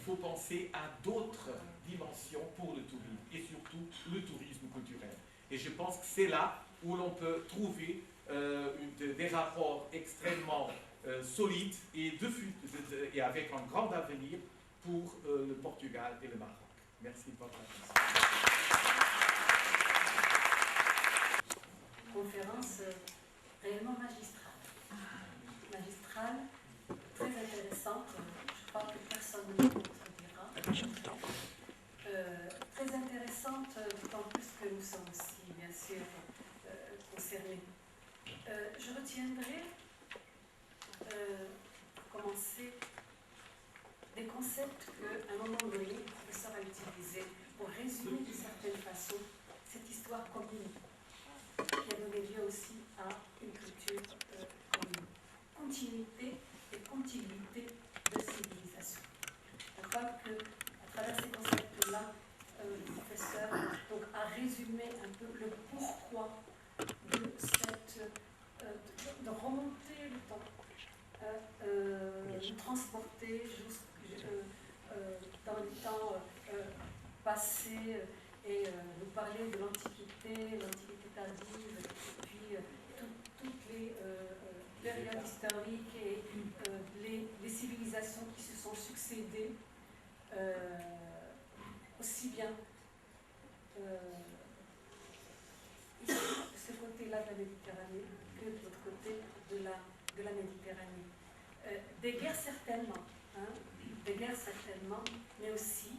faut penser à d'autres dimensions pour le tourisme, et surtout le tourisme culturel. Et je pense que c'est là où l'on peut trouver des rapports extrêmement solides et avec un grand avenir pour le Portugal et le Maroc. Merci de votre attention. Conférence réellement magistrale. Magistrale, très intéressante. Je crois que personne ne me contredira. Très intéressante, d'autant plus que nous sommes aussi, bien sûr, concernés. Je retiendrai, pour commencer, des concepts qu'à un moment donné, le professeur a utilisés pour résumer d'une certaine façon cette histoire commune qui a donné lieu aussi à une culture commune. Continuité et contiguïté de civilisation. Je crois qu'à travers ces concepts-là, le professeur donc, a résumé un peu le pourquoi de cette de remonter le temps, de transporter dans les temps passés et nous parler de l'Antiquité tardive, et puis toutes les périodes historiques et les civilisations qui se sont succédées, aussi bien ici, de ce côté-là de la Méditerranée que de l'autre côté de la Méditerranée. Des guerres certainement, mais aussi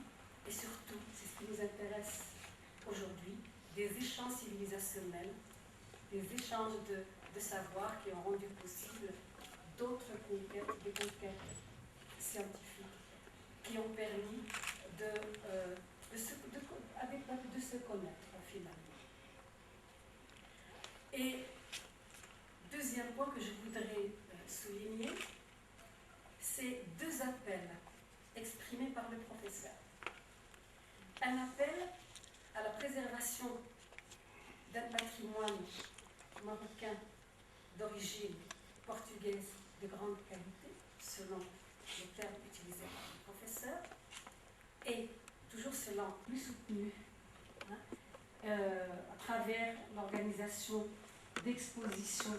et surtout, c'est ce qui nous intéresse aujourd'hui, des échanges civilisationnels, des échanges de savoir qui ont rendu possible d'autres conquêtes, des conquêtes scientifiques, qui ont permis de se connaître finalement. Et deuxième point que je voudrais souligner, c'est deux appels exprimés par le professeur. Un appel à la préservation d'un patrimoine marocain d'origine portugaise de grande qualité, selon le terme utilisé par le professeur, et toujours selon plus soutenu, à travers l'organisation d'expositions.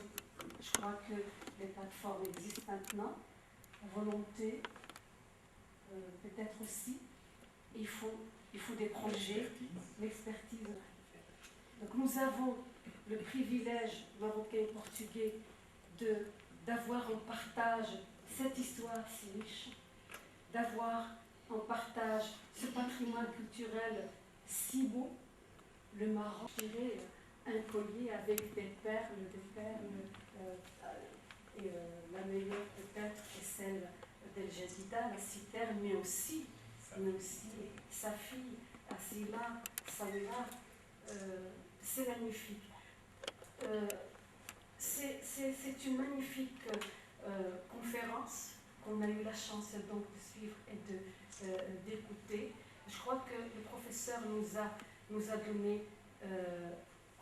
Je crois que les plateformes existent maintenant, la volonté, peut-être aussi, il faut des projets, l'expertise. Donc nous avons le privilège, marocain et portugais, d'avoir en partage cette histoire si riche, d'avoir en partage ce patrimoine culturel si beau, le Maroc, un collier avec des perles, et la meilleure peut-être est celle d'El Jadida, la citerne, mais aussi sa fille, Asila, Samira, c'est magnifique. C'est une magnifique conférence qu'on a eu la chance donc de suivre et d'écouter. Je crois que le professeur nous a donné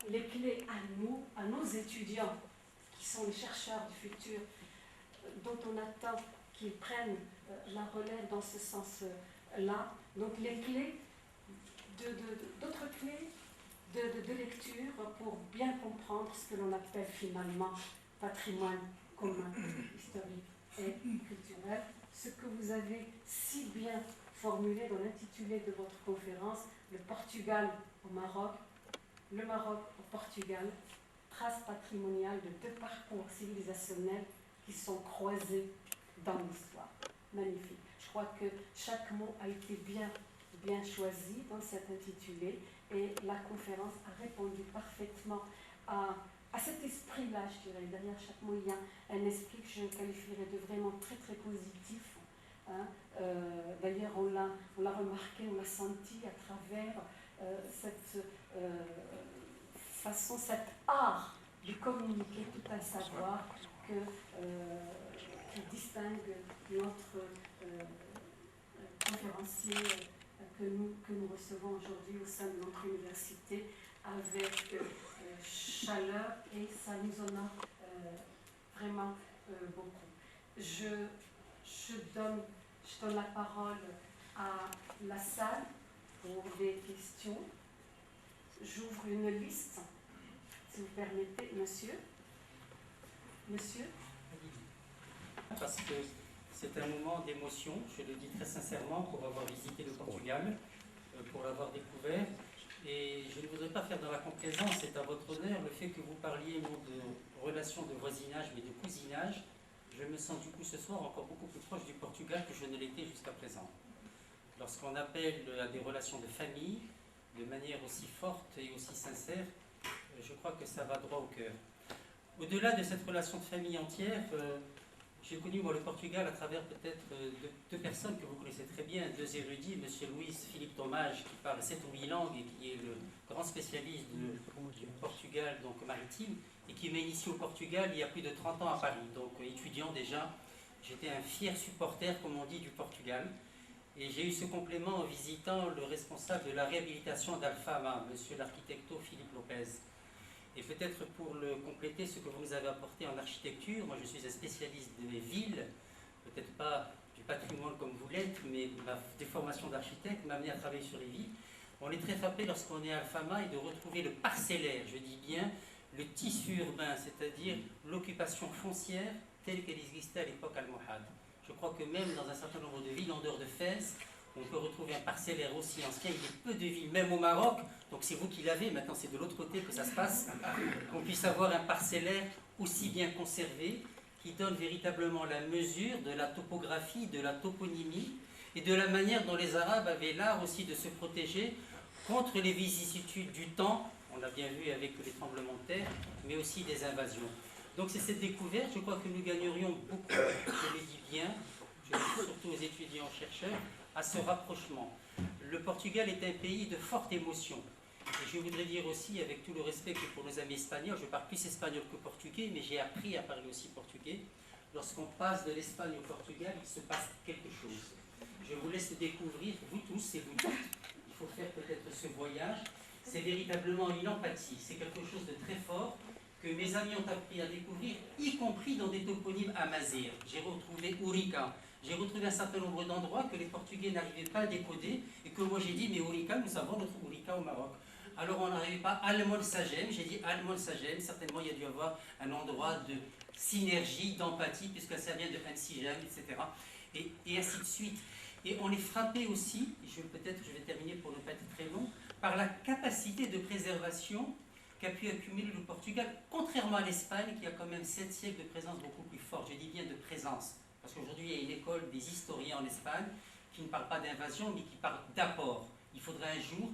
les clés à nos étudiants, qui sont les chercheurs du futur, dont on attend qu'ils prennent la relève dans ce sens-là. Donc les clés, d'autres clés de lecture pour bien comprendre ce que l'on appelle finalement patrimoine commun, historique et culturel. Ce que vous avez si bien formulé dans l'intitulé de votre conférence, le Portugal au Maroc, le Maroc au Portugal, trace patrimoniale de deux parcours civilisationnels qui sont croisés dans l'histoire. Magnifique. Je crois que chaque mot a été bien choisi dans cet intitulé et la conférence a répondu parfaitement à cet esprit-là, je dirais. Derrière chaque mot, il y a un esprit que je qualifierais de vraiment très très positif. D'ailleurs, on l'a remarqué, on l'a senti à travers cette façon, cet art de communiquer tout un savoir qui distingue notre conférencier que nous recevons aujourd'hui au sein de notre université avec chaleur, et ça nous honore vraiment beaucoup. Je donne la parole à la salle pour des questions. J'ouvre une liste, si vous permettez, monsieur. Monsieur. Parce que c'est un moment d'émotion, je le dis très sincèrement, pour avoir visité le Portugal, pour l'avoir découvert. Et je ne voudrais pas faire dans la complaisance, c'est à votre honneur, le fait que vous parliez non de relations de voisinage, mais de cousinage. Je me sens du coup ce soir encore beaucoup plus proche du Portugal que je ne l'étais jusqu'à présent. Lorsqu'on appelle à des relations de famille, de manière aussi forte et aussi sincère, je crois que ça va droit au cœur. Au-delà de cette relation de famille entière, j'ai connu moi le Portugal à travers peut-être deux personnes que vous connaissez très bien, deux érudits, M. Luís Philippe Tomage qui parle 7 ou 8 langues et qui est le grand spécialiste du Portugal donc maritime et qui m'a initié au Portugal il y a plus de 30 ans à Paris. Donc étudiant déjà, j'étais un fier supporter, comme on dit, du Portugal. Et j'ai eu ce complément en visitant le responsable de la réhabilitation d'Alfama, M. l'architecto Philippe Lopez. Et peut-être pour le compléter, ce que vous nous avez apporté en architecture, moi je suis un spécialiste des villes, peut-être pas du patrimoine comme vous l'êtes, mais ma déformation d'architecte m'a amené à travailler sur les villes. On est très frappé lorsqu'on est à Alfama et de retrouver le parcellaire, je dis bien le tissu urbain, c'est-à-dire l'occupation foncière telle qu'elle existait à l'époque almohade. Je crois que même dans un certain nombre de villes en dehors de Fès, on peut retrouver un parcellaire aussi ancien. Il y a peu de villes, même au Maroc, donc c'est vous qui l'avez, maintenant c'est de l'autre côté que ça se passe, qu'on puisse avoir un parcellaire aussi bien conservé, qui donne véritablement la mesure de la topographie, de la toponymie, et de la manière dont les Arabes avaient l'art aussi de se protéger contre les vicissitudes du temps, on l'a bien vu avec les tremblements de terre, mais aussi des invasions. Donc c'est cette découverte, je crois que nous gagnerions beaucoup, je le dis bien, je le dis surtout aux étudiants chercheurs, à ce rapprochement. Le Portugal est un pays de forte émotion. Et je voudrais dire aussi, avec tout le respect que pour nos amis espagnols, je parle plus espagnol que portugais, mais j'ai appris à parler aussi portugais. Lorsqu'on passe de l'Espagne au Portugal, il se passe quelque chose. Je vous laisse découvrir, vous tous et vous toutes. Il faut faire peut-être ce voyage. C'est véritablement une empathie. C'est quelque chose de très fort que mes amis ont appris à découvrir, y compris dans des toponymes amazighes. J'ai retrouvé Urica. J'ai retrouvé un certain nombre d'endroits que les Portugais n'arrivaient pas à décoder et que moi j'ai dit, mais Urica, nous avons notre Urica au Maroc. Alors on n'arrivait pas à Almonsagem, j'ai dit Almonsagem, certainement il y a dû y avoir un endroit de synergie, d'empathie, puisque ça vient de Ansijam, etc. Et ainsi de suite. Et on est frappé aussi, peut-être je vais terminer pour ne pas être très long, par la capacité de préservation qu'a pu accumuler le Portugal, contrairement à l'Espagne qui a quand même 7 siècles de présence beaucoup plus forte, je dis bien de présence. Parce qu'aujourd'hui, il y a une école des historiens en Espagne qui ne parle pas d'invasion, mais qui parle d'apport. Il faudrait un jour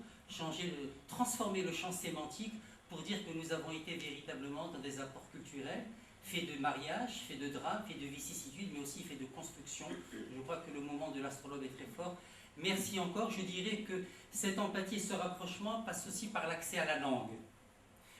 transformer le champ sémantique pour dire que nous avons été véritablement dans des apports culturels, faits de mariage, faits de drame, faits de vicissitudes, mais aussi faits de construction. Je crois que le moment de l'astrologue est très fort. Merci encore. Je dirais que cette empathie et ce rapprochement passe aussi par l'accès à la langue.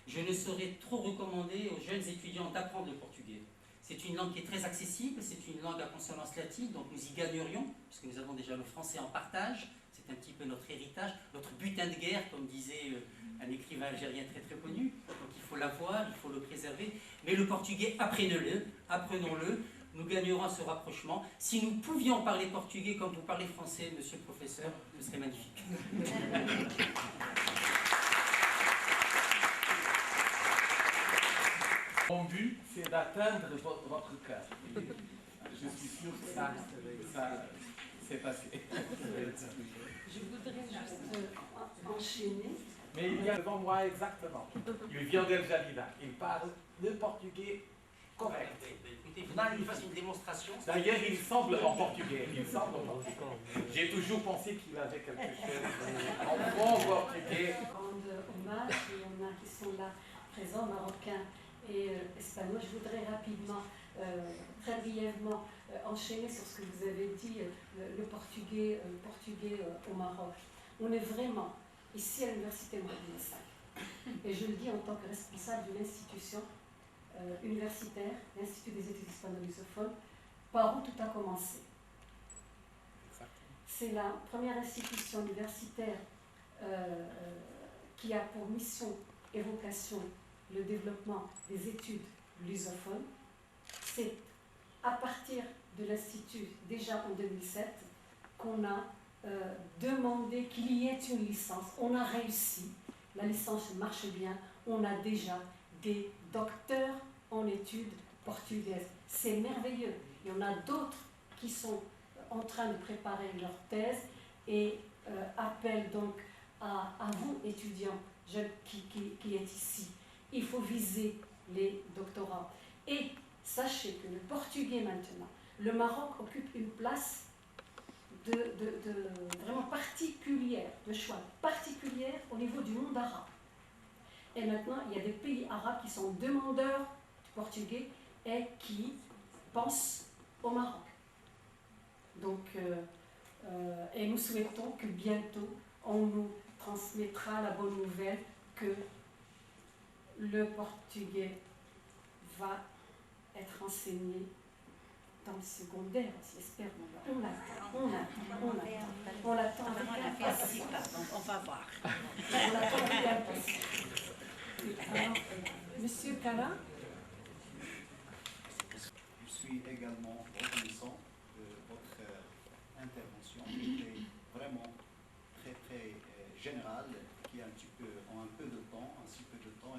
Je ne saurais trop recommander aux jeunes étudiants d'apprendre le portugais. C'est une langue qui est très accessible, c'est une langue à consonance latine, donc nous y gagnerions, puisque nous avons déjà le français en partage, c'est un petit peu notre héritage, notre butin de guerre, comme disait un écrivain algérien très très connu, donc il faut l'avoir, il faut le préserver, mais le portugais, apprenons-le, nous gagnerons à ce rapprochement. Si nous pouvions parler portugais comme vous parlez français, monsieur le professeur, ce serait magnifique. Mon but, c'est d'atteindre votre cœur. Je suis sûr que ça s'est passé. Je voudrais juste enchaîner. Mais il y a devant moi exactement. Il vient d'El Jalila. Il parle le portugais correct. Écoutez, vous allez faire une démonstration. D'ailleurs, il semble en portugais. J'ai toujours pensé qu'il avait quelque chose en bon portugais. Rendre hommage, il y en a qui sont là présents, marocains et espagnols. Je voudrais rapidement, très brièvement, enchaîner sur ce que vous avez dit, le portugais au Maroc. On est vraiment ici à l'Université Mohamed V. Et je le dis en tant que responsable d'une institution universitaire, l'Institut des études hispano-lusophones, par où tout a commencé. C'est la première institution universitaire qui a pour mission et vocation le développement des études lusophones. C'est à partir de l'Institut, déjà en 2007, qu'on a demander qu'il y ait une licence. On a réussi, la licence marche bien, on a déjà des docteurs en études portugaises. C'est merveilleux. Il y en a d'autres qui sont en train de préparer leur thèse et appellent donc à vous, étudiants qui êtes ici. Il faut viser les doctorats. Et sachez que le portugais maintenant, le Maroc occupe une place vraiment particulière, de choix particulière au niveau du monde arabe. Et maintenant, il y a des pays arabes qui sont demandeurs du portugais et qui pensent au Maroc. Donc, et nous souhaitons que bientôt, on nous transmettra la bonne nouvelle que le portugais va être enseigné dans le secondaire, j'espère. On l'attend avec impatience. On va voir. On l'attend avec impatience. Alors, Monsieur Kala. Je suis également reconnaissant de votre intervention qui était vraiment très générale, qui a en un peu de temps,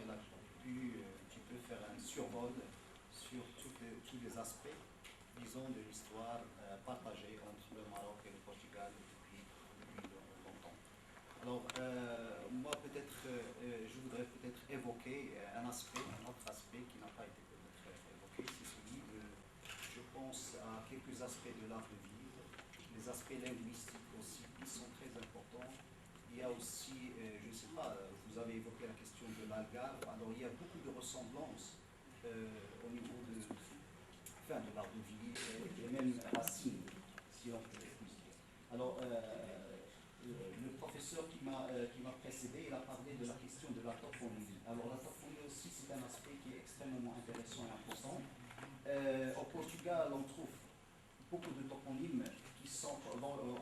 elle a pu un petit peu faire un survol sur tous les aspects, disons, de l'histoire partagée entre le Maroc et le Portugal depuis longtemps. Alors, moi, peut-être, je voudrais peut-être évoquer un autre aspect qui n'a pas été peut-être évoqué, c'est celui de, je pense à quelques aspects de l'art de vivre, les aspects linguistiques aussi, qui sont très importants. Il y a aussi, je ne sais pas, vous avez évoqué la question de l'algarve, alors il y a beaucoup de ressemblances au niveau de l'art de vivre, et même racines, si on peut dire. Alors, le professeur qui m'a précédé, il a parlé de la question de la toponymie. Alors la toponymie aussi, c'est un aspect qui est extrêmement intéressant et important. Au Portugal, on trouve beaucoup de toponymes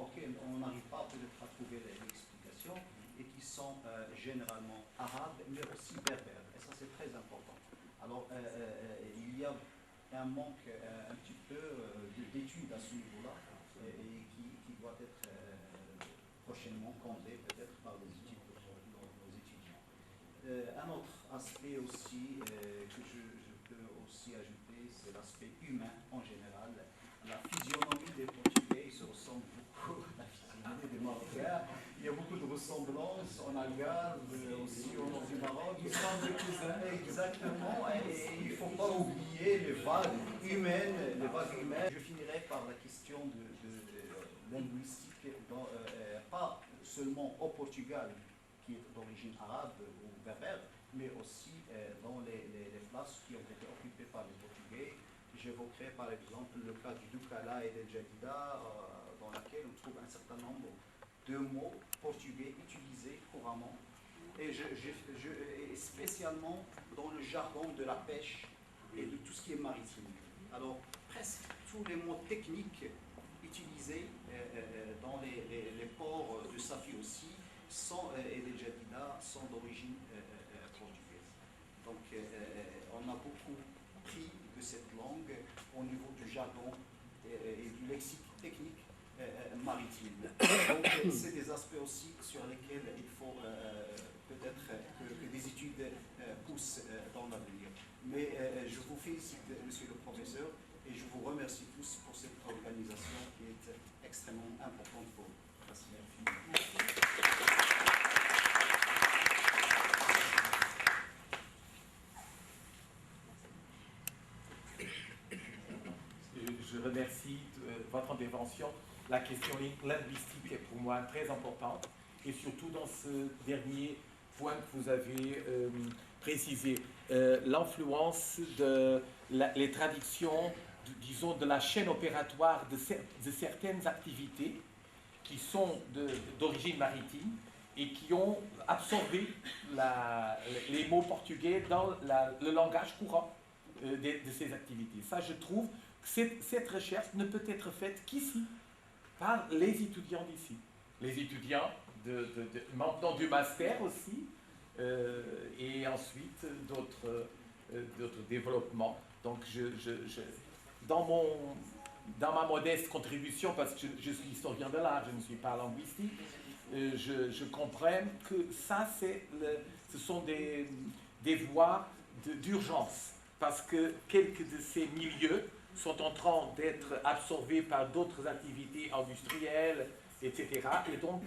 auxquels on n'arrive pas peut-être à trouver l'explication et qui sont généralement arabes, mais aussi berbères. Et ça, c'est très important. Alors, il y a un manque un petit peu d'études à ce niveau-là et qui doit être prochainement comblé peut-être par nos étudiants. Un autre aspect aussi que je peux aussi ajouter, c'est l'aspect humain en général. La physionomie des Portugais se ressemble beaucoup à la physionomie des Marocains. Il y a beaucoup de ressemblances en Algarve, aussi au nord du Maroc. Ils sont des cousins. Exactement. Et il ne faut pas oublier les vagues humaines. Je finirai par la question de linguistique, pas seulement au Portugal, qui est d'origine arabe ou berbère, mais aussi dans les places qui ont été occupées par les Portugais. J'évoquerai par exemple le cas du Ducala et del Jadida, dans laquelle on trouve un certain nombre de mots portugais utilisés couramment, et spécialement dans le jargon de la pêche et de tout ce qui est maritime. Alors, presque tous les mots techniques utilisés dans les ports de Safi aussi et des Jadida sont d'origine portugaise. Donc, on a beaucoup pris de cette langue au niveau du jargon et du lexique technique maritime. Donc, c'est des aspects aussi sur lesquels il faut peut-être que des études poussent dans l'avenir. Mais je vous félicite, monsieur le professeur, et je vous remercie tous pour cette organisation qui est extrêmement importante pour nous. Merci. Je remercie votre intervention. La question linguistique est pour moi très importante, et surtout dans ce dernier point que vous avez précisé, l'influence les traductions, disons, de la chaîne opératoire de certaines activités qui sont d'origine maritime et qui ont absorbé les mots portugais dans le langage courant de ces activités. Ça, je trouve que cette recherche ne peut être faite qu'ici, par les étudiants d'ici. Les étudiants maintenant du master aussi, et ensuite d'autres développements. Donc, dans dans ma modeste contribution, parce que je suis historien de l'art, je ne suis pas linguistique, je comprends que ça, ce sont des voies d'urgence, parce que quelques de ces milieux sont en train d'être absorbés par d'autres activités industrielles, etc. Et donc,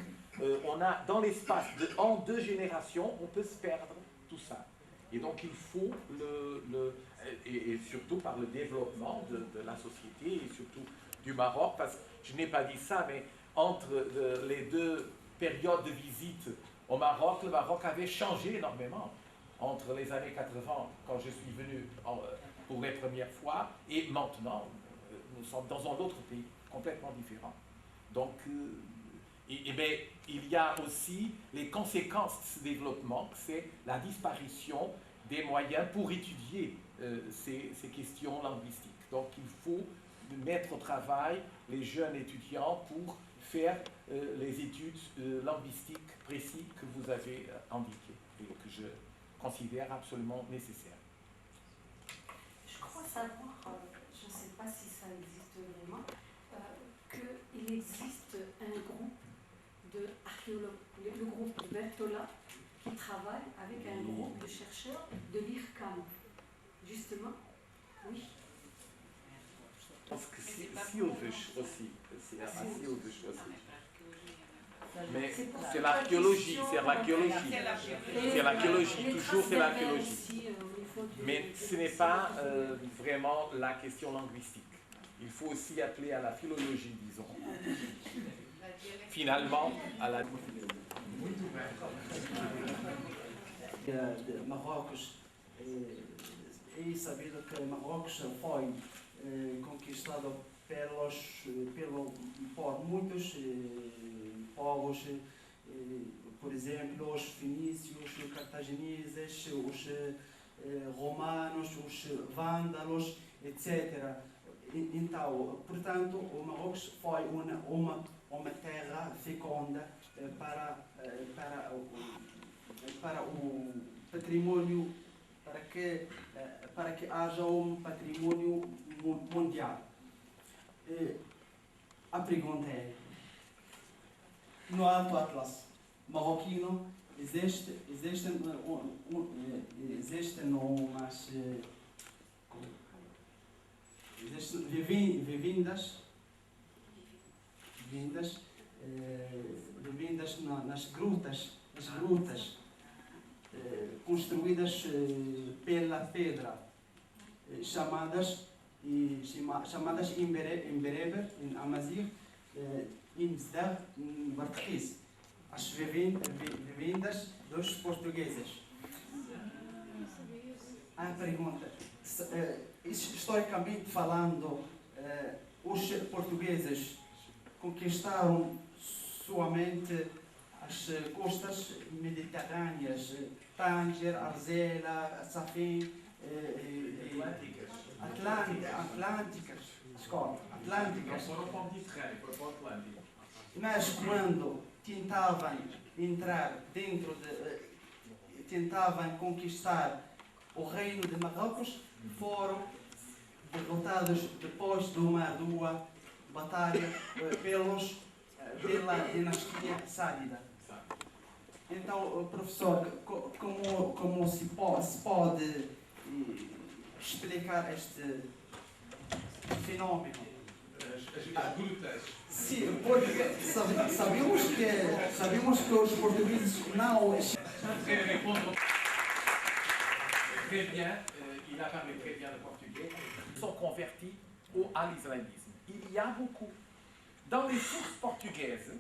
on a, dans l'espace en 2 générations, on peut se perdre tout ça. Et donc, il faut et surtout par le développement de la société et surtout du Maroc, parce que je n'ai pas dit ça, mais entre les 2 périodes de visite au Maroc, le Maroc avait changé énormément entre les années 80, quand je suis venu pour les premières fois, et maintenant, nous sommes dans un autre pays complètement différent. Donc, il y a aussi les conséquences de ce développement, c'est la disparition des moyens pour étudier ces questions linguistiques. Donc, il faut mettre au travail les jeunes étudiants pour faire les études linguistiques précises que vous avez indiquées et que je considère absolument nécessaires. Je crois savoir, je ne sais pas si ça existe vraiment, qu'il existe un groupe le groupe de Bertola, qui travaille avec un groupe de chercheurs de l'IRCAM. Justement, oui. Je pense que Silves aussi. C'est à Silves aussi. Mais c'est l'archéologie, c'est l'archéologie. C'est l'archéologie, toujours c'est l'archéologie. Mais ce n'est pas vraiment la question linguistique. Il faut aussi appeler à la philologie, disons. Finalement, à la... de Marrocos, é sabido que Marrocos foi conquistado por muitos povos, por exemplo, os fenícios, os cartagineses, os romanos, os vândalos, etc. Então, portanto, o Marrocos foi uma terra fecunda para o patrimônio, para que haja patrimônio mundial. A pergunta é, no Alto Atlas marroquino existem vivindas nas grutas construídas pela pedra, chamadas em Bereber, em Amazigh, em Mesdag, em Barthes, as vivindas dos portugueses. A pergunta, historicamente falando, os portugueses conquistaram somente as costas mediterrâneas, Tanger, Arzela, Safin, Atlânticas. Mas quando tentavam entrar tentavam conquistar o reino de Marrocos, foram derrotados depois de uma ardua batalha pela dinastia Sálida. Então, professor, como se pode explicar este fenômeno? As grutas. Sim, porque sabemos que os portugueses não... Je vais répondre très bien, il a parlé très bien le portugais, ils sont convertis à l'islamisme. Il y a beaucoup. Dans les sources portugaises,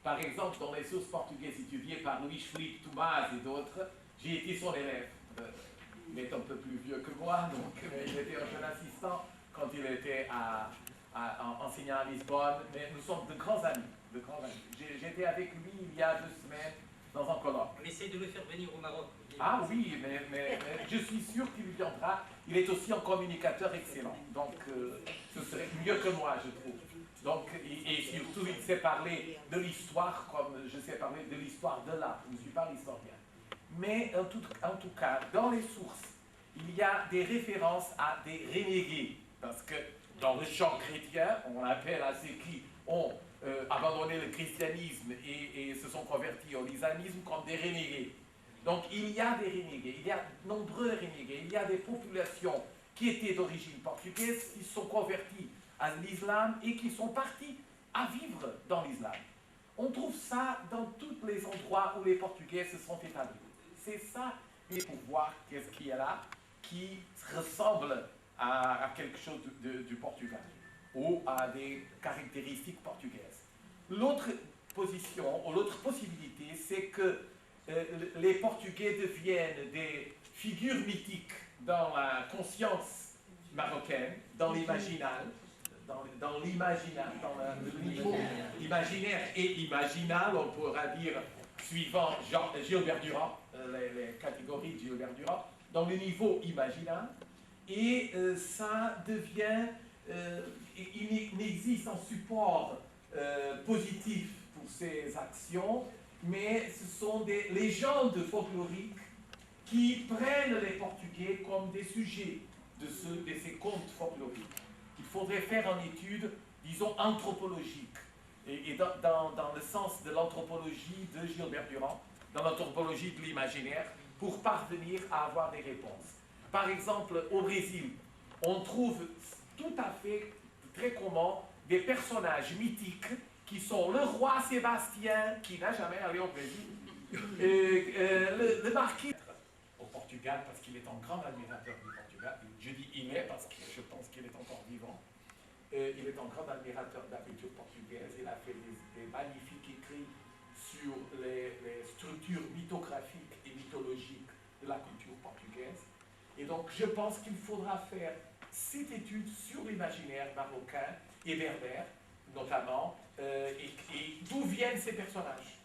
par exemple dans les sources portugaises étudiées par Luís Filipe Tomás et d'autres, j'ai été son élève. Il est un peu plus vieux que moi, donc il était un jeune assistant quand il était enseignant à Lisbonne, mais nous sommes de grands amis. J'étais avec lui il y a 2 semaines dans un colloque. On essaie de le faire venir au Maroc. Ah oui, mais je suis sûr qu'il viendra. Il est aussi un communicateur excellent, donc ce serait mieux que moi, je trouve. Donc, et surtout, il sait parler de l'histoire comme je sais parler de l'histoire de l'art. Je ne suis pas l'historien. Mais en tout cas, dans les sources, il y a des références à des renégés, parce que dans le champ chrétien, on appelle à ceux qui ont abandonné le christianisme et se sont convertis au islamisme comme des renégés. Donc il y a des renégés, il y a nombreux renégés, il y a des populations qui étaient d'origine portugaise, qui sont converties à l'islam et qui sont partis à vivre dans l'islam. On trouve ça dans tous les endroits où les Portugais se sont établis. C'est ça, et pour voir qu'est-ce qu'il y a là qui ressemble à quelque chose du Portugal ou à des caractéristiques portugaises. L'autre position, ou l'autre possibilité, c'est que les Portugais deviennent des figures mythiques dans la conscience marocaine, dans l'imaginal, dans l'imaginaire, dans le niveau imaginaire et imaginal, on pourra dire, suivant Gilbert Durand, les catégories de Gilbert Durand, dans le niveau imaginal, et ça devient, il n'existe un support positif pour ces actions, mais ce sont des légendes folkloriques qui prennent les Portugais comme des sujets de ces contes folkloriques. Il faudrait faire une étude, disons, anthropologique, et dans le sens de l'anthropologie de Gilbert Durand, dans l'anthropologie de l'imaginaire, pour parvenir à avoir des réponses. Par exemple, au Brésil, on trouve tout à fait très commun des personnages mythiques qui sont le roi Sébastien, qui n'a jamais allé au Brésil, le marquis au Portugal, parce qu'il est un grand admirateur du Portugal. Je dis il est parce que je pense qu'il est encore vivant. Il est un grand admirateur de la culture portugaise. Il a fait des magnifiques écrits sur les structures mythographiques et mythologiques de la culture portugaise. Et donc, je pense qu'il faudra faire cette étude sur l'imaginaire marocain et berbère, notamment, et d'où viennent ces personnages.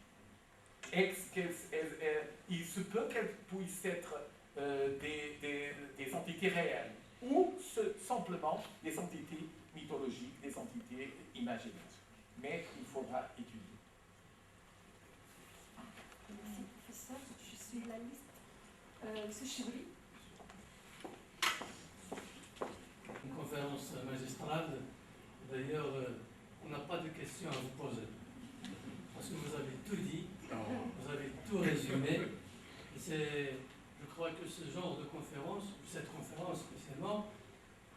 Il se peut qu'elles puissent être des entités réelles, ou simplement des entités mythologiques, des entités imaginaires. Mais il faudra étudier. Merci, professeur. Je suis la liste. Monsieur Chibri. Une conférence magistrale. D'ailleurs, on n'a pas de questions à vous poser. Parce que vous avez tout dit, vous avez tout résumé. Et je crois que ce genre de conférence, ou cette conférence spécialement,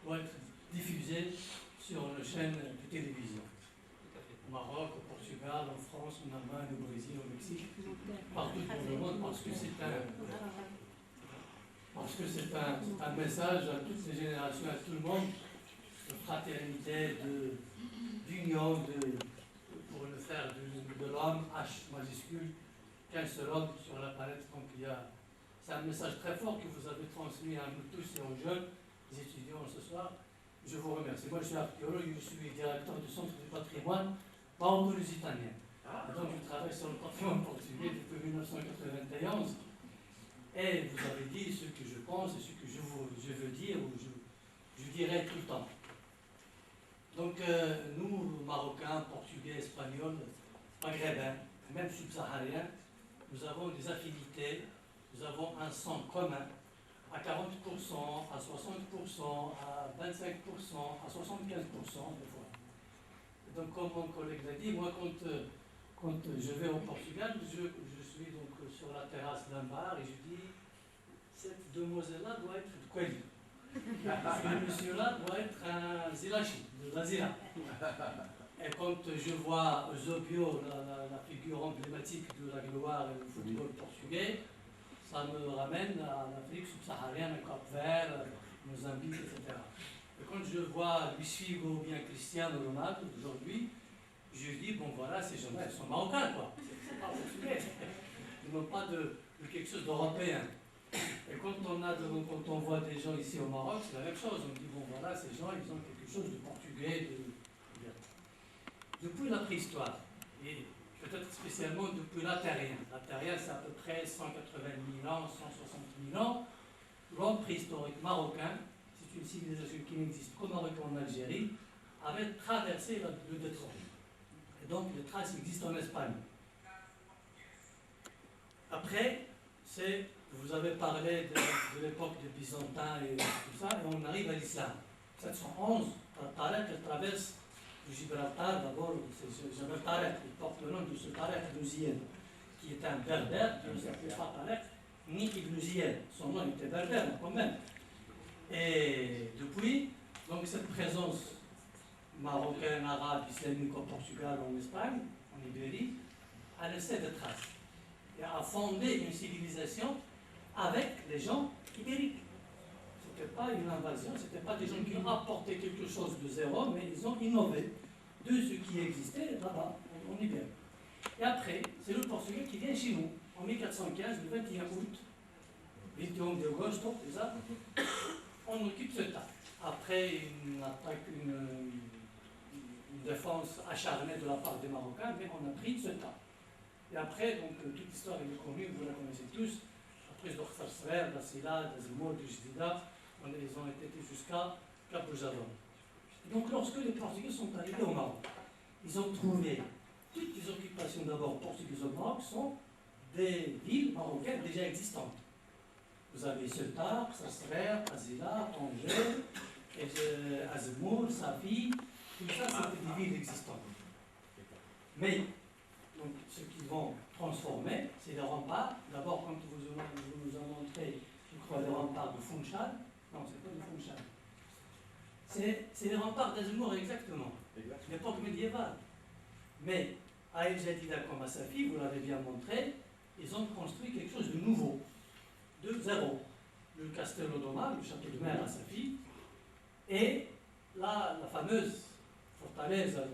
doit être diffusée sur une chaîne de télévision. Au Maroc, au Portugal, en France, en Allemagne, au Brésil, au Mexique, partout dans le monde, parce que c'est un message à toutes les générations, à tout le monde, de fraternité, d'union, pour le faire de l'homme, H majuscule, qu'un seul homme sur la planète. Donc c'est un message très fort que vous avez transmis à nous tous et aux jeunes, les étudiants ce soir. Je vous remercie. Moi je suis archéologue, je suis directeur du centre du patrimoine mauro-lusitanien. Donc je travaille sur le patrimoine portugais depuis 1991. Et vous avez dit ce que je pense et ce que je veux dire, ou je dirai tout le temps. Donc nous, Marocains, Portugais, Espagnols, Maghrébins, même subsahariens, nous avons des affinités, nous avons un sang commun à 40%, à 60%, à 25%, à 75% des fois. Donc comme mon collègue l'a dit, moi quand je vais au Portugal, je suis donc sur la terrasse d'un bar et je dis, cette demoiselle-là doit être de Coelho. Ce monsieur-là doit être un Zilachi, de la Zira. Et quand je vois Eusebio, la figure emblématique de la gloire et du football portugais, ça me ramène à l'Afrique subsaharienne, à Cap-Vert, Mozambique, etc. Et quand je vois Luis Figo ou bien Cristiano Ronaldo aujourd'hui, je dis, bon voilà, ces gens-là, ils sont marocains, quoi. C'est pas portugais. Ils n'ont pas de quelque chose d'européen. Et quand on voit des gens ici au Maroc, c'est la même chose. On dit, bon voilà, ces gens, ils ont quelque chose de portugais. Depuis la préhistoire, et peut-être spécialement depuis l'Atarien. L'Atarien, c'est à peu près 180 000 ans, 160 000 ans. L'homme préhistorique marocain, c'est une civilisation qui n'existe qu'au Maroc et en Algérie, avait traversé le détroit. Et donc les traces existent en Espagne. Après, vous avez parlé de l'époque des Byzantins et tout ça, et on arrive à l'islam. 711, Tarek, elle traverse le Gibraltar. D'abord, c'est Jabal Tarek, il porte le nom de ce Tarek Ibn Ziyad, qui est un berbère, qui ne s'appelait pas Tarek, ni Ibn Ziyad. Son nom était berbère, quand même. Et depuis, donc cette présence marocaine, arabe, islamique au Portugal, en Espagne, en Ibérie, a laissé des traces et a fondé une civilisation avec les gens ibériques. Ce n'était pas une invasion, ce n'était pas des gens qui ont apporté quelque chose de zéro, mais ils ont innové de ce qui existait là-bas, en Ibérie. Et après, c'est le Portugais qui vient chez nous, en 1415, le 21 août, 21 de agosto, c'est ça, on occupe ce tas. Après une attaque, une défense acharnée de la part des Marocains, mais on a pris ce tas. Et après, donc, toute l'histoire est connue, vous la connaissez tous, la prise d'Orfasrer, d'Assila, d'Azimour, de Jdida, ils ont été jusqu'à Cap Jadon. Donc lorsque les Portugais sont arrivés au Maroc, ils ont trouvé toutes les occupations d'abord portugaises au Maroc sont des villes marocaines déjà existantes. Vous avez Ceuta, Sasrer, Azila, Angers, Azimour, Safi, tout ça c'était des villes existantes. Mais donc, ce qu'ils vont transformer, c'est les remparts. D'abord, quand vous nous a montré, je crois, les remparts de Funchal. Non, c'est pas de Funchal. C'est les remparts d'Azimour exactement. L'époque médiévale. Mais à El Jadida comme à Safi, vous l'avez bien montré, ils ont construit quelque chose de nouveau, de zéro. Le Castello Doma, le château de mer à Safi, et la fameuse fortaleza,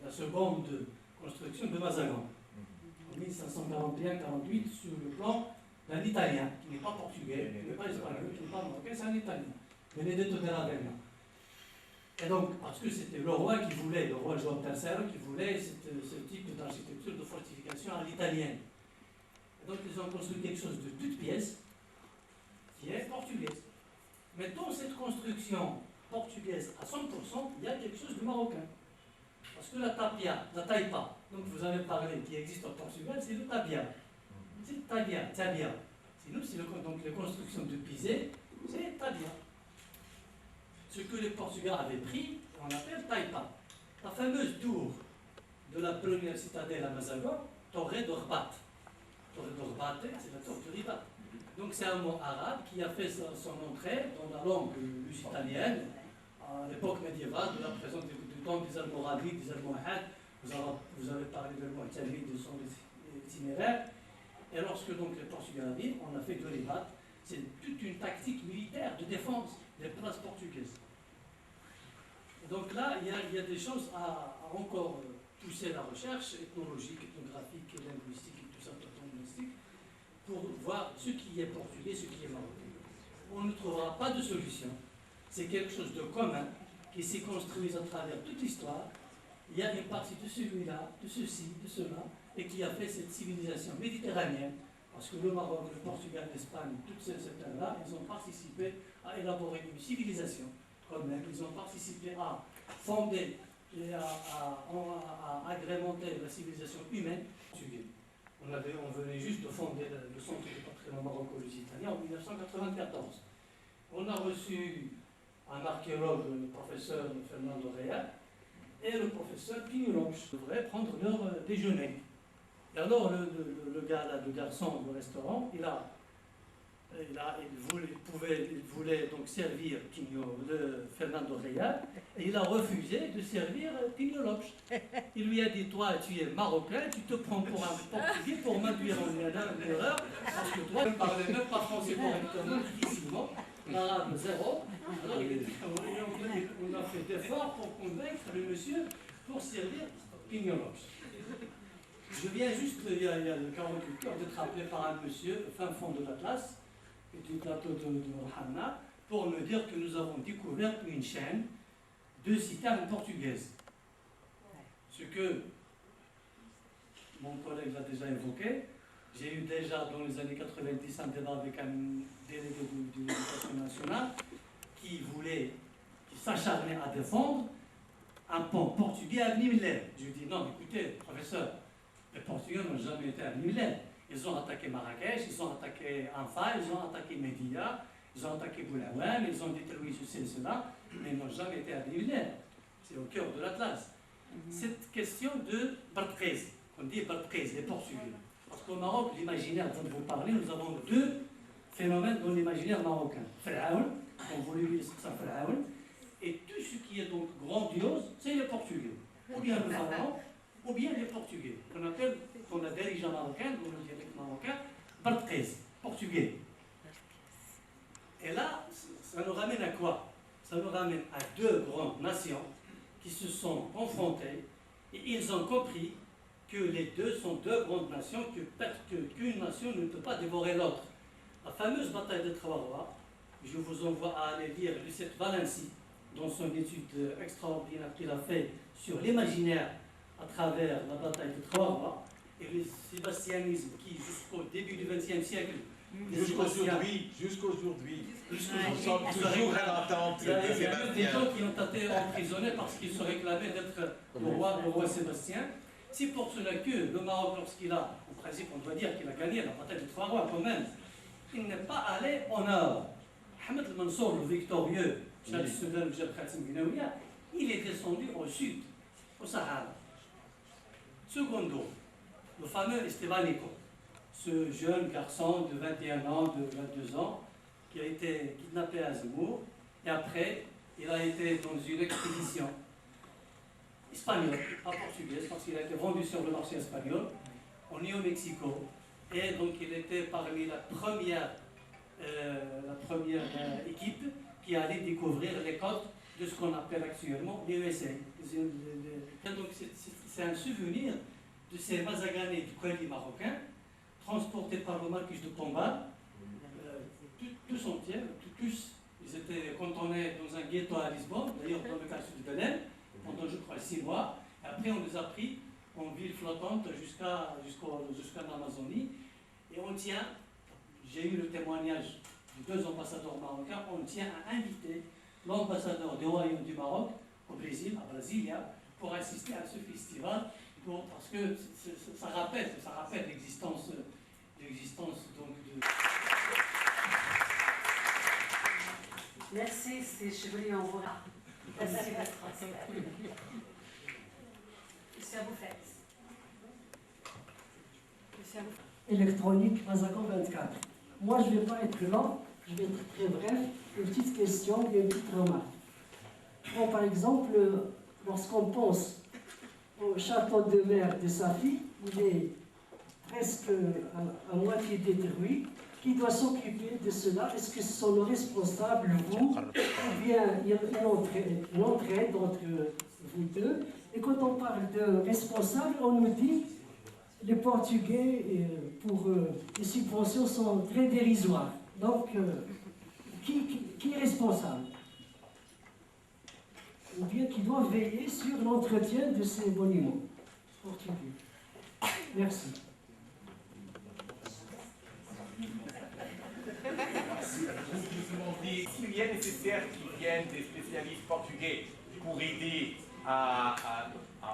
la seconde construction de Mazagan, en 1541-48, sur le plan d'un Italien, qui n'est pas portugais, qui n'est pas espagnol, qui n'est pas marocain, c'est un Italien, Benedetto de Ravenna. Et donc, parce que c'était le roi qui voulait, le roi João III, qui voulait ce type d'architecture de fortification à l'italienne. Et donc, ils ont construit quelque chose de toute pièce, qui est portugaise. Mais dans cette construction portugaise à 100%, il y a quelque chose de marocain. Parce que la tapia, la taipa, donc vous avez parlé, qui existe au Portugal, c'est le tabia. C'est tabia. Sinon, c'est donc les constructions de Pizé, c'est tabia. Ce que les Portugais avaient pris, on appelle taipa. La fameuse tour de la première citadelle à Mazagon, Torre de Rabat. Torre de Rabat, c'est la tour de Rabat. Donc c'est un mot arabe qui a fait son entrée dans la langue lusitanienne à l'époque médiévale, de la présence du temps des Almoravides, des Almohades. Vous avez parlé de l'Almohades, de son itinéraire. Et lorsque donc les Portugais arrivent, on a fait de Rabat. C'est toute une tactique militaire de défense des places portugaises. Et donc là, il y a des choses à encore pousser la recherche ethnologique, ethnographique, linguistique et tout ça, linguistique, pour voir ce qui est portugais, ce qui est marocain. On ne trouvera pas de solution. C'est quelque chose de commun qui s'est construit à travers toute l'histoire. Il y a une partie de celui-là, de ceci, de cela, et qui a fait cette civilisation méditerranéenne. Parce que le Maroc, le Portugal, l'Espagne, toutes ces terres-là, ils ont participé à élaborer une civilisation. Quand même, ils ont participé à fonder et à agrémenter la civilisation humaine portugaise. On venait juste de fonder le centre du patrimoine maroco-lusitanien en 1994. On a reçu un archéologue, le professeur Fernando Rea, et le professeur Pignolonche devraient prendre leur déjeuner. Et alors le gars là, le garçon du restaurant, il voulait donc servir Fernando Rea, et il a refusé de servir Pignolonche. Il lui a dit, toi tu es marocain, tu te prends pour un portugais pour m'induire en erreur, parce que toi tu ne parlais même pas français correctement, difficilement, l'arabe zéro. Alors on a fait d'efforts pour convaincre le monsieur pour servir Pignolonche. Je viens juste, il y a le 48 heures, d'être appelé par un monsieur, fin fond de la classe, du plateau de Rohanna, pour me dire que nous avons découvert une chaîne de citernes portugaises. Ce que mon collègue l'a déjà évoqué, j'ai eu déjà dans les années 90 un débat avec un délégué de l'éducation nationale qui s'acharnait à défendre un pont portugais à Nimler. Je lui dis non, écoutez, professeur, les Portugais n'ont jamais été à Nimler. Ils ont attaqué Marrakech, ils ont attaqué Anfa, ils ont attaqué Média, Ils ont attaqué Boulaouane, ils ont détruit ceci et cela, mais ils n'ont jamais été à Bévillers. C'est au cœur de l'Atlas. Cette question de Barthez, on dit Barthez, les Portugais. Parce qu'au Maroc, l'imaginaire dont vous parlez, nous avons deux phénomènes dans l'imaginaire marocain. Pharaon, on voulait dire ça Pharaon, et tout ce qui est donc grandiose, c'est les Portugais. Ou bien le pharaon, ou bien les Portugais. Qu'on appelle, dans la dirigeant marocaine, dans le dialecte marocain, Barthez, portugais. Et là, ça nous ramène à quoi? Ça nous ramène à deux grandes nations qui se sont confrontées et ils ont compris que les deux sont deux grandes nations, qu'une nation ne peut pas dévorer l'autre. La fameuse bataille de Trawawa, je vous envoie à aller lire Lucette Valency dans son étude extraordinaire qu'il a fait sur l'imaginaire à travers la bataille de Trawawa et le sébastianisme qui, jusqu'au début du XXe siècle, Jusqu'aujourd'hui, nous sommes toujours à l'entente de il y a même des Sébastien. gens qui ont été emprisonnés parce qu'ils se réclamaient d'être le roi Sébastien. C'est pour cela que le Maroc, lorsqu'il a, en principe, on doit dire qu'il a gagné la bataille de Trawawa quand même, il n'est pas allé au nord. Ahmed El-Mansour, le victorieux, il est descendu au sud, au Sahara. Secondo, le fameux Estebanico, ce jeune garçon de 21 ans, de 22 ans, qui a été kidnappé à Zemmour, et après, il a été dans une expédition espagnole, pas portugaise, parce qu'il a été vendu sur le marché espagnol, au Néo-Mexico, et donc il était parmi la première équipe qui allait découvrir les côtes de ce qu'on appelle actuellement les USA. Donc c'est un souvenir de ces Mazaganais du Khoueli marocain, transportés par le marquis de Pombal, tous entiers, tous, ils étaient cantonnés dans un ghetto à Lisbonne, d'ailleurs dans le quartier de Belém, pendant je crois 6 mois, et après on les a pris en ville flottante jusqu'en Amazonie, et on tient, j'ai eu le témoignage de 2 ambassadeurs marocains, on tient à inviter l'ambassadeur du Royaume du Maroc au Brésil, à Brasilia, pour assister à ce festival, parce que ça rappelle l'existence donc de... Merci, c'est Chevalier en voilà. Merci, Monsieur Aboufet. Monsieur Aboufet. Électronique Mazakan 24. Moi, je ne vais pas être lent, je vais être très bref. Une petite question et une petite remarque. Bon, par exemple, lorsqu'on pense au château de mer de Safi, il est presque à moitié détruit. Qui doit s'occuper de cela? Est-ce que ce sont nos responsables, vous, ou bien il y a une entraide entre vous deux? Et quand on parle de responsables, on nous dit les Portugais, pour les subventions sont très dérisoires. Donc, qui est responsable? Ou bien qui doit veiller sur l'entretien de ces monuments portugais? Merci. S'il est nécessaire qu'il vienne des spécialistes portugais pour aider à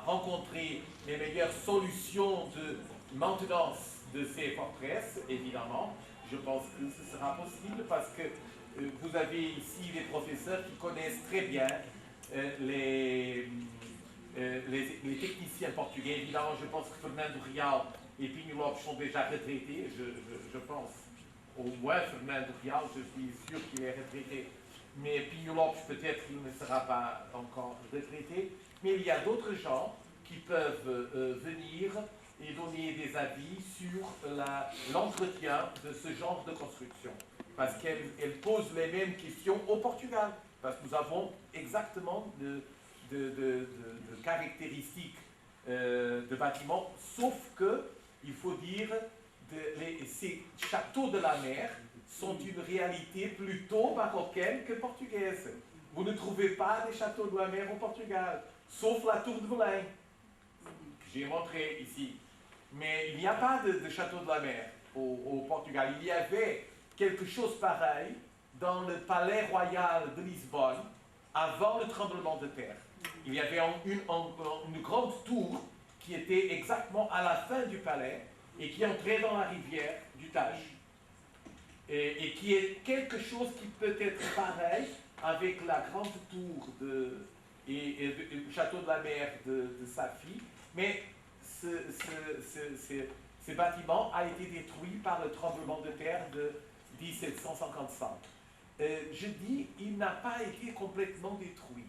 rencontrer les meilleures solutions de maintenance de ces forteresses, évidemment, je pense que ce sera possible parce que vous avez ici des professeurs qui connaissent très bien les techniciens portugais. Évidemment, je pense que Fernando Real et Pinho Lopes sont déjà retraités, je pense. Au moins, Fernando Real, je suis sûr qu'il est retraité. Mais Pinho Lopes, peut-être qu'il ne sera pas encore retraité. Mais il y a d'autres gens qui peuvent venir et donner des avis sur l'entretien de ce genre de construction. Parce qu'elle pose les mêmes questions au Portugal. Parce que nous avons exactement de caractéristiques de bâtiments, sauf que, il faut dire, ces châteaux de la mer sont une réalité plutôt marocaine que portugaise. Vous ne trouvez pas des châteaux de la mer au Portugal, sauf la tour de Belém, que j'ai montré ici. Mais il n'y a pas de château de la mer au Portugal. Il y avait quelque chose pareil dans le palais royal de Lisbonne avant le tremblement de terre. Il y avait une grande tour qui était exactement à la fin du palais et qui entrait dans la rivière du Tage. et qui est quelque chose qui peut être pareil avec la grande tour et le château de la mer de Safi, mais ce bâtiment a été détruit par le tremblement de terre de 1755. Je dis, il n'a pas été complètement détruit.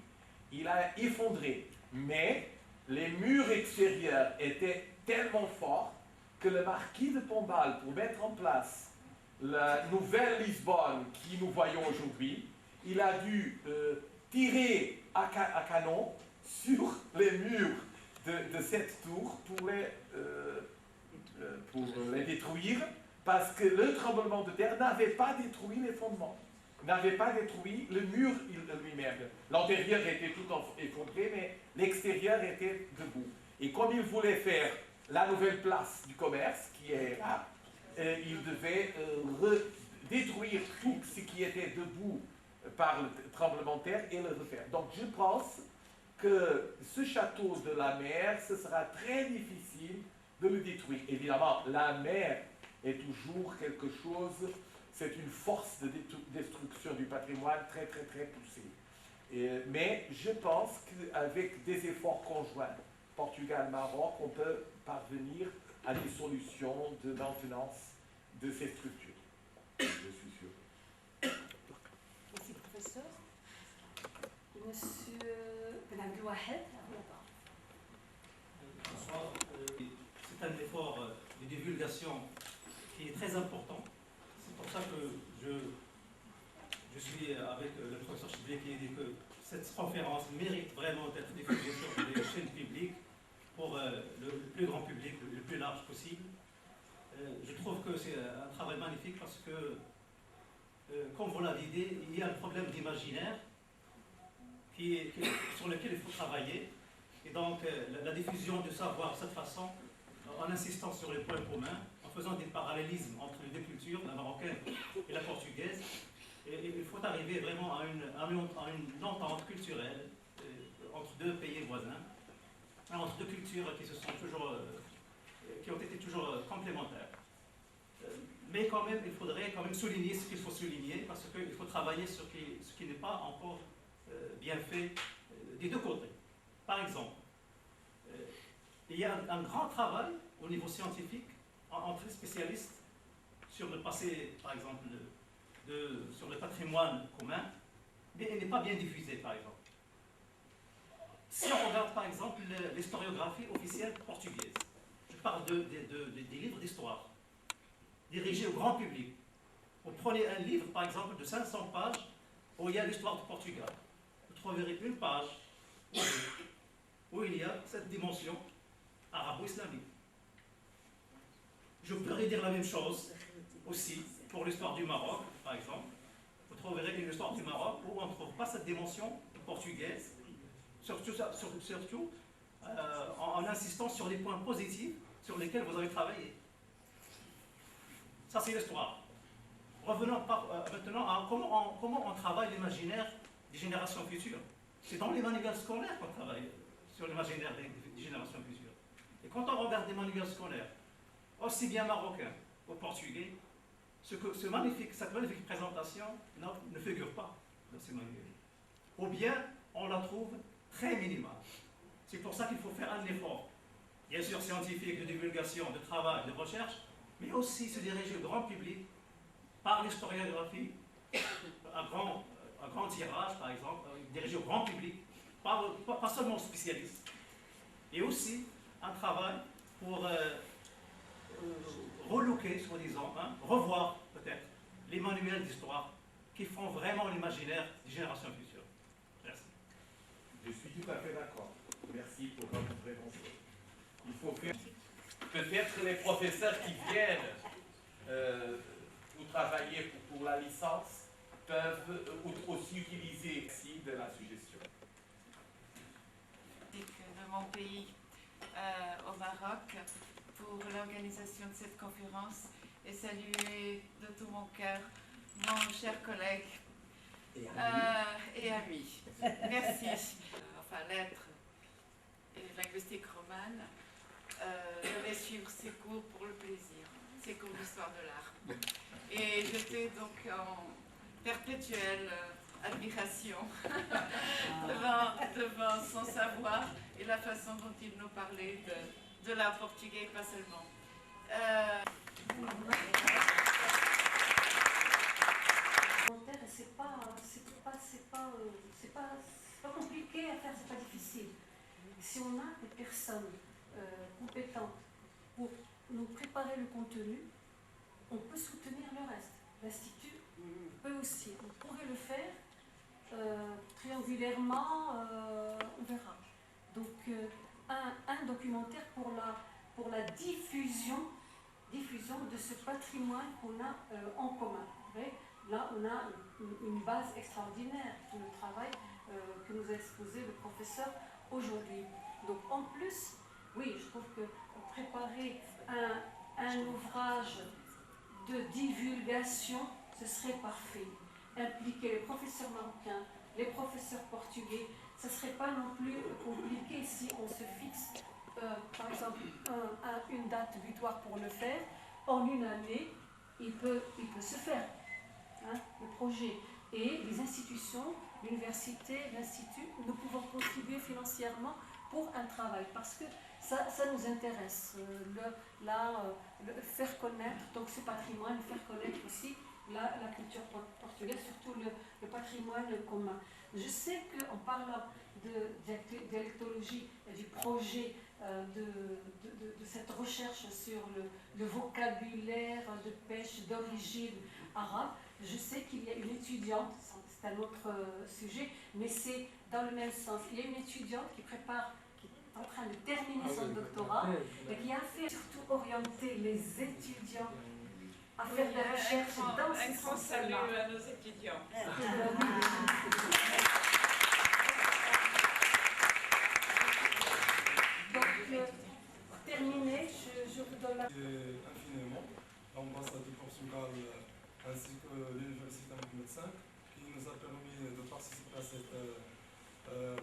Il a effondré, mais les murs extérieurs étaient tellement forts que le marquis de Pombal, pour mettre en place la nouvelle Lisbonne qui nous voyons aujourd'hui, il a dû tirer à canon sur les murs de cette tour pour les détruire, parce que le tremblement de terre n'avait pas détruit les fondements, n'avait pas détruit le mur lui-même. L'intérieur était tout effondré, mais l'extérieur était debout. Et comme il voulait faire la nouvelle place du commerce, qui est là, il devait détruire tout ce qui était debout par le tremblement de terre et le refaire. Donc je pense que ce château de la mer, ce sera très difficile de le détruire. Évidemment, la mer est toujours quelque chose, c'est une force de destruction du patrimoine très très très poussée. Mais je pense qu'avec des efforts conjoints, Portugal-Maroc, on peut parvenir à des solutions de maintenance de ces structures. Je suis sûr. Merci, professeur. Monsieur Ben Abdelwahed, à vous la parole. Bonsoir. C'est un effort de divulgation qui est très important. C'est pour ça que je suis avec le professeur Chiblé qui dit que cette conférence mérite vraiment d'être diffusée sur les chaînes publiques pour le plus grand public, le plus large possible. Je trouve que c'est un travail magnifique parce que, comme vous l'avez dit, il y a un problème d'imaginaire sur lequel il faut travailler. Et donc, la diffusion du savoir de cette façon, en insistant sur les points communs, en faisant des parallélismes entre les deux cultures, la marocaine et la portugaise, et il faut arriver vraiment à une entente culturelle entre deux pays voisins, entre deux cultures qui ont été toujours complémentaires. Mais quand même, il faudrait quand même souligner ce qu'il faut souligner, parce qu'il faut travailler sur ce qui n'est pas encore bien fait des deux côtés. Par exemple, il y a un grand travail au niveau scientifique entre les spécialistes sur le passé, par exemple, sur le patrimoine commun, mais il n'est pas bien diffusé, par exemple. Si on regarde, par exemple, l'historiographie officielle portugaise, je parle des livres d'histoire, dirigés au grand public. Vous prenez un livre, par exemple, de 500 pages, où il y a l'histoire du Portugal. Vous trouverez une page où il y a cette dimension arabo-islamique. Je pourrais dire la même chose aussi pour l'histoire du Maroc, par exemple. Vous trouverez une histoire du Maroc où on ne trouve pas cette dimension portugaise, surtout en insistant sur les points positifs sur lesquels vous avez travaillé. Ça, c'est l'histoire. Revenons maintenant à comment on travaille l'imaginaire des générations futures. C'est dans les manuels scolaires qu'on travaille sur l'imaginaire des générations futures. Et quand on regarde les manuels scolaires, aussi bien marocains ou portugais, cette magnifique présentation ne figure pas dans ces manuels. Ou bien, on la trouve très minimale. C'est pour ça qu'il faut faire un effort, bien sûr scientifique, de divulgation, de travail, de recherche, mais aussi se diriger au grand public par l'historiographie, un grand tirage, par exemple, dirigé au grand public, pas seulement aux spécialistes. Et aussi un travail pour relooker, soi-disant, revoir peut-être les manuels d'histoire qui font vraiment l'imaginaire des générations futures. Merci. Je suis tout à fait d'accord. Merci pour votre prévention. Il faut faire... Peut-être les professeurs qui viennent pour travailler pour la licence peuvent aussi utiliser ici de la suggestion. De mon pays au Maroc pour l'organisation de cette conférence et saluer de tout mon cœur mon cher collègue et ami. Merci. Enfin, lettres et linguistique romane. Je vais suivre ces cours pour le plaisir, ces cours d'histoire de l'art. Et j'étais donc en perpétuelle admiration devant son savoir et la façon dont il nous parlait de l'art portugais, pas seulement. C'est pas compliqué à faire, c'est pas difficile. Si on a des personnes compétentes pour nous préparer le contenu, on peut soutenir le reste. L'Institut peut aussi. Vous pourrez le faire triangulairement, on verra. Donc un documentaire pour la diffusion de ce patrimoine qu'on a en commun. Là, on a une base extraordinaire, tout le travail que nous a exposé le professeur aujourd'hui. Donc en plus, oui, je trouve que préparer un ouvrage de divulgation, ce serait parfait. Impliquer les professeurs marocains, les professeurs portugais, ce ne serait pas non plus compliqué si on se fixe, par exemple, une date butoir pour le faire. En une année, il peut se faire, hein, le projet. Et les institutions, l'université, l'Institut, nous pouvons contribuer financièrement pour un travail, parce que ça nous intéresse, le faire connaître donc ce patrimoine, faire connaître aussi la culture portugaise, surtout le patrimoine commun. Je sais qu'en parlant de dialectologie et du projet de cette recherche sur le vocabulaire de pêche d'origine arabe, je sais qu'il y a une étudiante, c'est un autre sujet, mais c'est dans le même sens. Il y a une étudiante qui est en train de terminer son doctorat et qui a fait surtout orienter les étudiants à faire de la recherche dans ce sens-là. Un grand salut à nos étudiants. Donc, pour terminer, je vous donne la... Infiniment l'ambassade du Portugal ainsi que l'université Mohamed V qui nous a permis de participer à cette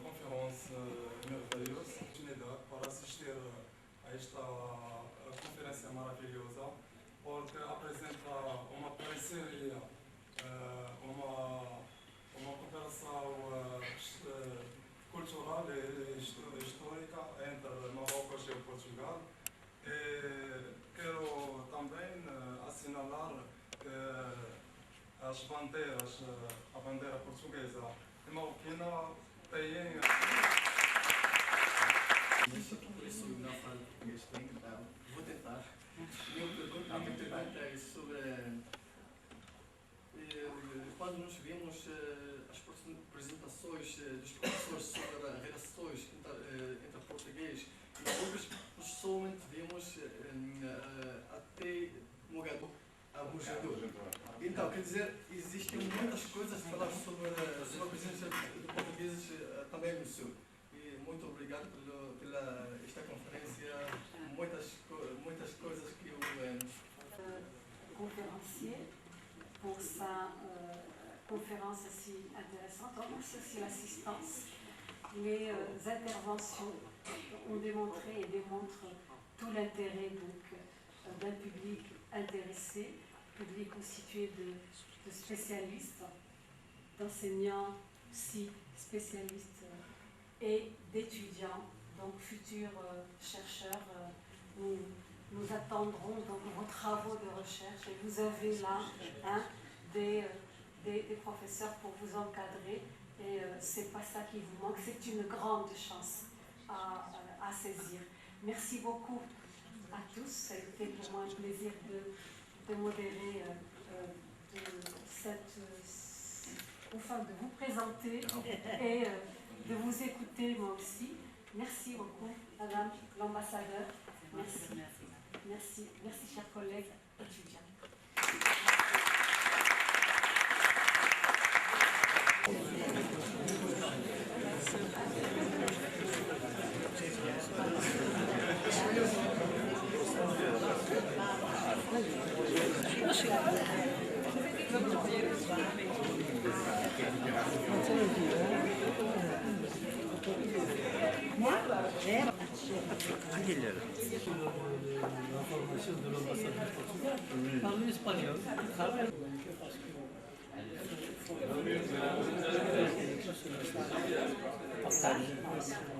conférence merveilleuse. Para assistir a esta conferência maravilhosa, porque apresenta uma parceria, uma cooperação cultural e histórica entre Marrocos e Portugal. Quero também assinalar que as bandeiras, a bandeira portuguesa e marroquina têm... Por isso não falo português bem, então vou tentar. A minha pergunta é sobre quando nós vemos as apresentações dos professores sobre relações entre português e marrocos, nós somente vemos até Mogador, Abu Jadur. Então, quer dizer, existem muitas coisas a falar sobre a presença de portugueses também no Sul. E muito obrigado pela esta conferência, muitas coisas que eu... conférencier pour sa conférence si intéressante. On remercie aussi l'assistance. Les interventions ont démontré et démontrent tout l'intérêt d'un public intéressé, public constitué de spécialistes, d'enseignants aussi spécialistes et d'étudiants, donc futurs chercheurs. Nous attendrons donc vos travaux de recherche et vous avez là des professeurs pour vous encadrer et c'est pas ça qui vous manque, c'est une grande chance à saisir. Merci beaucoup à tous, ça a été pour moi un plaisir de modérer, de vous présenter et de vous écouter moi aussi. Merci beaucoup, Madame l'ambassadeur. Merci. Merci. Merci, chers collègues étudiants. Moi, l'information de l'ambassade du Portugal, parle espagnol, il travaille. Partage.